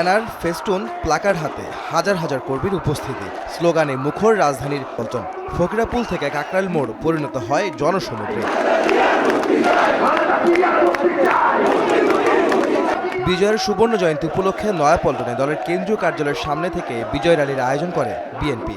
Banner, festoon, placard হাতে হাজার হাজার কর্মীর উপস্থিতি। স্লোগানে মুখর রাজধানীর পল্টন। ফকিরাপুল থেকে কাকরাইল মোড় পরিণত হয় জনসমুদ্রে। বিজয়ের সুবর্ণ জয়ন্তী উপলক্ষে নয়াপল্টনে দলের কেন্দ্রীয় কার্যালয়ের সামনে থেকে বিজয় র্যালির আয়োজন করে বিএনপি।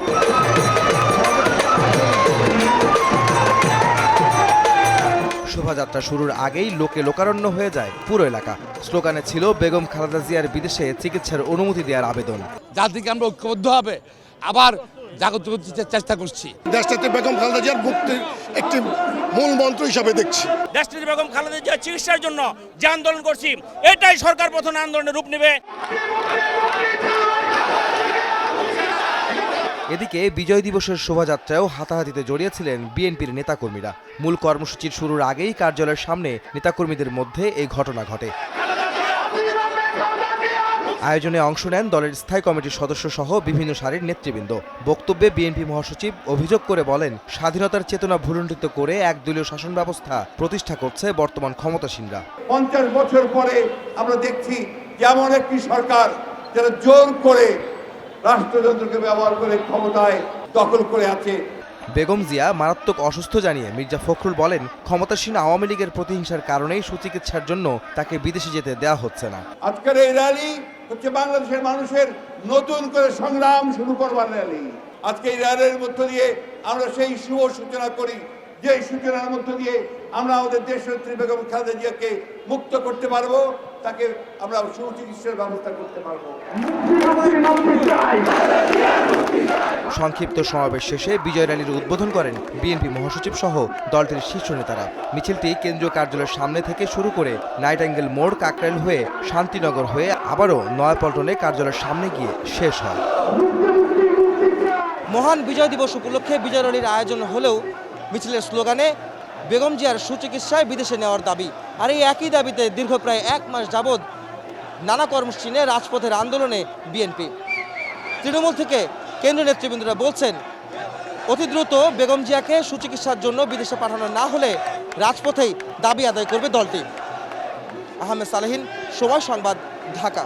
শোভাযাত্রা শুরুর আগেই লোকে লোকারণ্য হয়ে যায় পুরো এলাকা। স্লোগানে ছিল বেগম খালেদা জিয়ার বিদেশে চিকিৎসার অনুমতি দেওয়ার আবেদন। জাতিকে আমরা ঐক্যবদ্ধ হবে আবার জাগত করতে চেষ্টা করছি। দেশটাতে বেগম খালেদা জিয়ার মুক্তির একটি মূল মন্ত্র হিসাবে দেখছি। দেশটিতে বেগম খালেদা জিয়ার চিকিৎসার জন্য যে আন্দোলন করছি, এটাই সরকার প্রধান আন্দোলনের রূপ নেবে। এদিকে বিজয় দিবসের শোভাযাত্রায়ও হাতাহাতিতে জড়িয়েছিলেন বিএনপির নেতাকর্মীরা। মূল কর্মসূচির শুরুর আগেই কার্যালয়ের সামনে নেতাকর্মীদের মধ্যে এই ঘটনা ঘটে। আয়োজনে অংশ নেন দলের স্থায়ী কমিটির সদস্য সহ বিভিন্ন সারির নেতৃবৃন্দ। বক্তব্যে বিএনপি মহাসচিব অভিযোগ করে বলেন, স্বাধীনতার চেতনা ভুলুণ্ঠিত করে একদলীয় শাসন ব্যবস্থা প্রতিষ্ঠা করছে বর্তমান ক্ষমতাসীনরা। 50 বছর পরে আমরা দেখছি যেমন একটি সরকার যারা জোর করে রাষ্ট্রযন্ত্রকে ব্যবহার করে ক্ষমতায় দখল করে আছে। বেগম জিয়া মারাত্মক অসুস্থ জানিয়ে মির্জা ফখরুল বলেন, ক্ষমতাসীন আওয়ামী লীগের প্রতিহিংসার কারণেই সুচিকিৎসার জন্য তাকে বিদেশে যেতে দেওয়া হচ্ছে না। আজকের এই র্যালি হচ্ছে বাংলাদেশের মানুষের নতুন করে সংগ্রাম শুরু করবার র্যালি। আজকে এই র্যালির মধ্য দিয়ে আমরা সেই শুভ সূচনা করি, যে সূচনার মধ্য দিয়ে আমরা আমাদের দেশনেত্রী বেগম খালেদা জিয়াকে মুক্ত করতে পারবো, তাকে আমরা সুচিকিৎসার ব্যবস্থা করতে পারবো। সংক্ষিপ্ত সমাবেশ শেষে বিজয় র্যালির উদ্বোধন করেন বিএনপি মহাসচিব সহ দলটির শীর্ষ নেতারা। মিছিলটি কেন্দ্রীয় কার্যালয়ের সামনে থেকে শুরু করে নাইটাঙ্গেল মোড়, কাকরাইল হয়ে শান্তিনগর হয়ে আবারও নয়াপল্টনে কার্যালয়ের সামনে গিয়ে শেষ হয়। মহান বিজয় দিবস উপলক্ষে বিজয় র্যালির আয়োজন হলেও মিছিলের স্লোগানে বেগম জিয়ার সুচিকিৎসায় বিদেশে নেওয়ার দাবি। আর এই একই দাবিতে দীর্ঘ প্রায় 1 মাস যাবৎ নানা কর্মসূচি নিয়ে রাজপথের আন্দোলনে বিএনপি। তৃণমূল থেকে কেন্দ্রীয় নেতৃবৃন্দরা বলছেন, অতি দ্রুত বেগম জিয়াকে সুচিকিৎসার জন্য বিদেশে পাঠানো না হলে রাজপথেই দাবি আদায় করবে দলটি। আহমেদ সালেহীন, সময় সংবাদ, ঢাকা।